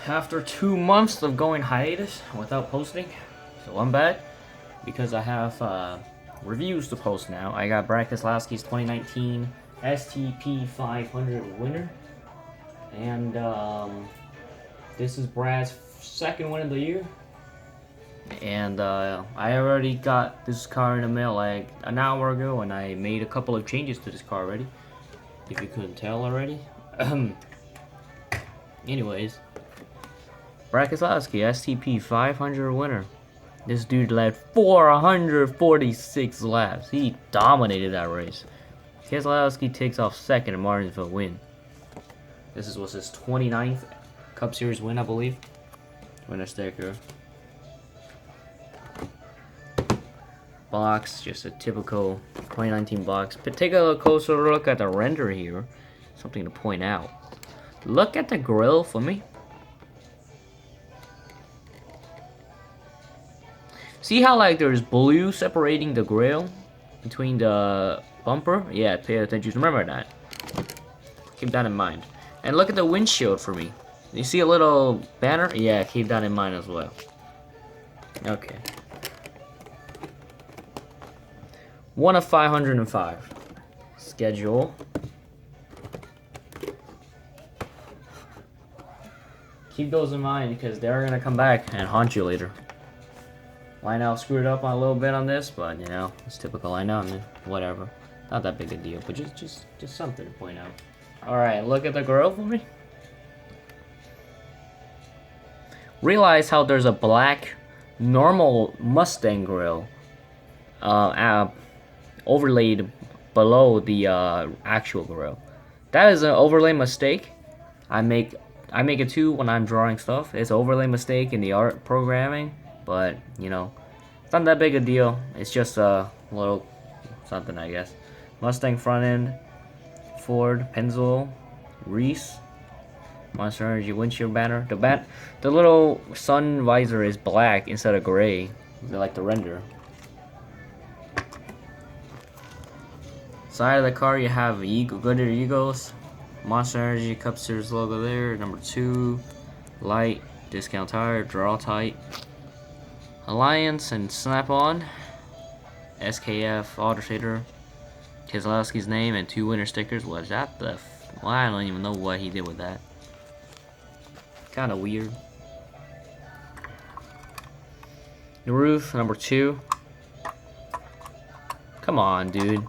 after 2 months of going hiatus without posting. So I'm back because I have reviews to post now. I got Brad Keselowski's 2019 STP 500 winner. And this is Brad's second win of the year. And I already got this car in the mail like an hour ago, and I made a couple of changes to this car already, if you couldn't tell already. Anyways, Brad Keselowski, STP 500 winner. This dude led 446 laps. He dominated that race. Keselowski takes off second in Martinsville win. This was his 29th Cup Series win, I believe. Winner sticker. Box, just a typical 2019 box. But take a closer look at the render here. Something to point out. Look at the grill for me. See how like there's blue separating the grill between the bumper? Yeah, pay attention. Remember that. Keep that in mind. And look at the windshield for me. You see a little banner? Yeah, keep that in mind as well. Okay. 1 of 505. Schedule. Keep those in mind because they're gonna come back and haunt you later. Lionel screwed up a little bit on this, but you know, it's typical Lionel, I mean, whatever. Not that big a deal, but just something to point out. Alright, look at the grill for me. Realize how there's a black normal Mustang grill overlaid below the actual grill. That is an overlay mistake. I make it too when I'm drawing stuff. It's an overlay mistake in the art programming, but you know, it's not that big a deal. It's just a little something, I guess. Mustang front end, Ford, Pennzoil, Reese, Monster Energy windshield banner. The little sun visor is black instead of gray, like the render. Side of the car, you have Goodyear Eagles, Monster Energy Cup Series logo there. Number 2, light, discount tire, draw tight, Alliance and Snap-on, SKF Auto Trader, Keselowski's name, and 2 winner stickers. Was that the? Well, I don't even know what he did with that. Kind of weird. The roof, number 2. Come on, dude.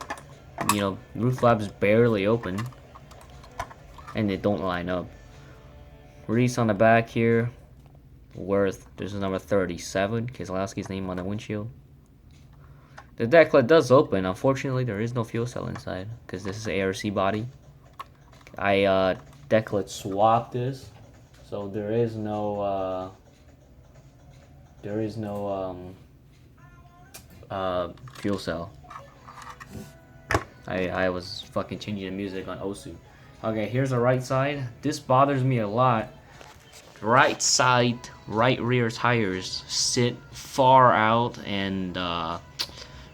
You know, roof flap's barely open, and they don't line up. Reese on the back here. Worth. This is number 37. Keselowski's name on the windshield. The deck lid does open. Unfortunately, there is no fuel cell inside because this is ARC body. I deck lid swapped this, so there is no fuel cell. I was fucking changing the music on Osu. Okay, here's the right side. This bothers me a lot. Right side, right rear tires sit far out and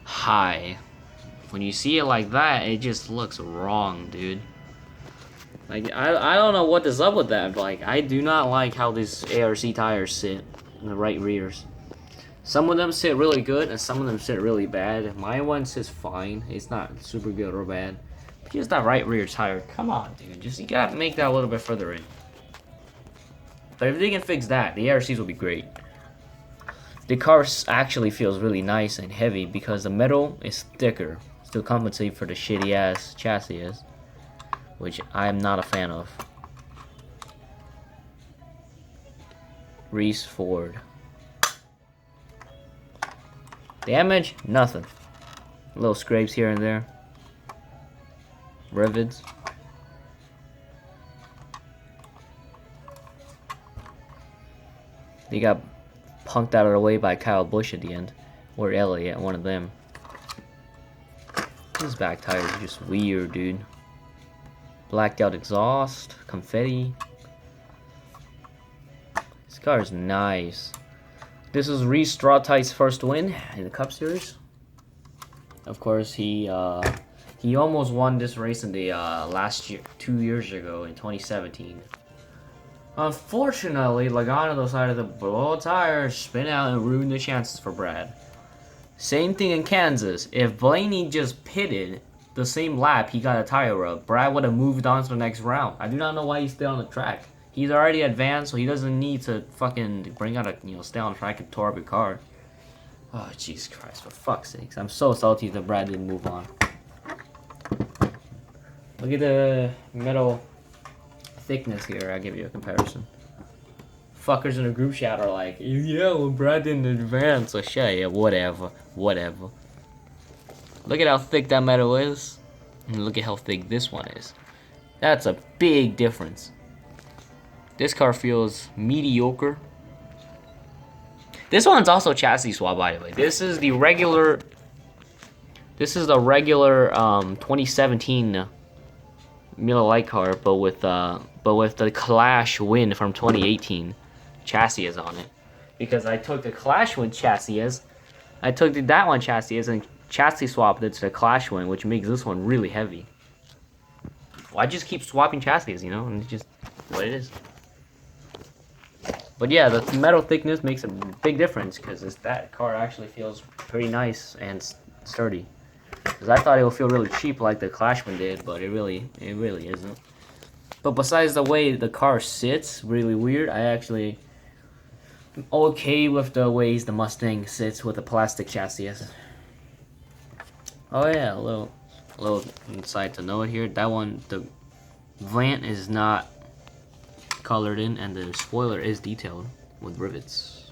high. When you see it like that, it just looks wrong, dude. Like, I don't know what is up with that, but like, I do not like how these ARC tires sit in the right rears. Some of them sit really good, and some of them sit really bad. My one sits fine. It's not super good or bad. But just that right rear tire. Come on, dude. You gotta make that a little bit further in. But if they can fix that, the ARCs will be great. The car actually feels really nice and heavy because the metal is thicker to compensate for the shitty ass chassis is, which I'm not a fan of. Reese Ford. Damage? Nothing. Little scrapes here and there. Rivets. They got punked out of the way by Kyle Busch at the end. Or Elliott, one of them. These back tires are just weird, dude. Blacked out exhaust. Confetti. This car is nice. This is Reese Strawtight's first win in the Cup Series. Of course, he almost won this race in the last year, 2 years ago in 2017. Unfortunately, Logano decided to blow a tire, spin out, and ruin the chances for Brad. Same thing in Kansas. If Blaney just pitted the same lap he got a tire rub, Brad would have moved on to the next round. I do not know why he's still on the track. He's already advanced, so he doesn't need to fucking bring out a, stay on the track and tore up a car. Oh, Jesus Christ, for fuck's sakes. I'm so salty that Brad didn't move on. Look at the metal thickness here. I'll give you a comparison. Fuckers in the group chat are like, yeah, well, Brad didn't advance. So shit, yeah, whatever. Look at how thick that metal is. And look at how thick this one is. That's a big difference. This car feels mediocre. This one's also chassis swap, by the way. This is the regular 2017 Miller Lite car, but with the Clash Win from 2018 chassis is on it. Because I took the Clash Win chassis and chassis swapped it to the Clash Win, which makes this one really heavy. Well, I just keep swapping chassis, and it's just what it is. But yeah, the metal thickness makes a big difference because that car actually feels pretty nice and sturdy. Because I thought it would feel really cheap like the Clashman did, but it really isn't. But besides the way the car sits, really weird, I actually am okay with the ways the Mustang sits with the plastic chassis. Oh yeah, a little insight to note here. That one, the vent is not colored in, and the spoiler is detailed with rivets.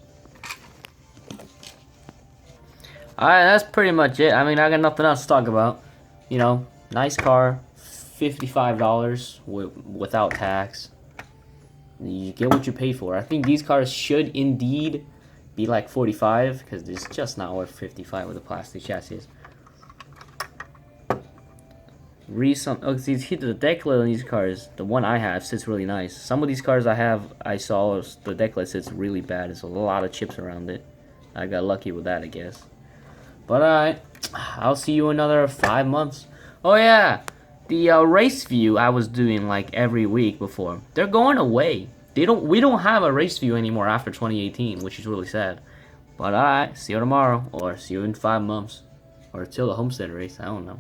Alright, that's pretty much it. I mean, I got nothing else to talk about. Nice car, $55 without tax. You get what you pay for. I think these cars should indeed be like 45 because it's just not worth 55 with the plastic chassis. See the deck lid on these cars, the one I have sits really nice. Some of these cars I saw the deck lid sits really bad. There's a lot of chips around it. I got lucky with that, I guess. But alright, I'll see you another 5 months. Oh yeah, the race view I was doing like every week before, they're going away. We don't have a race view anymore after 2018, which is really sad. But alright, see you tomorrow, or see you in 5 months, or till the Homestead race. I don't know.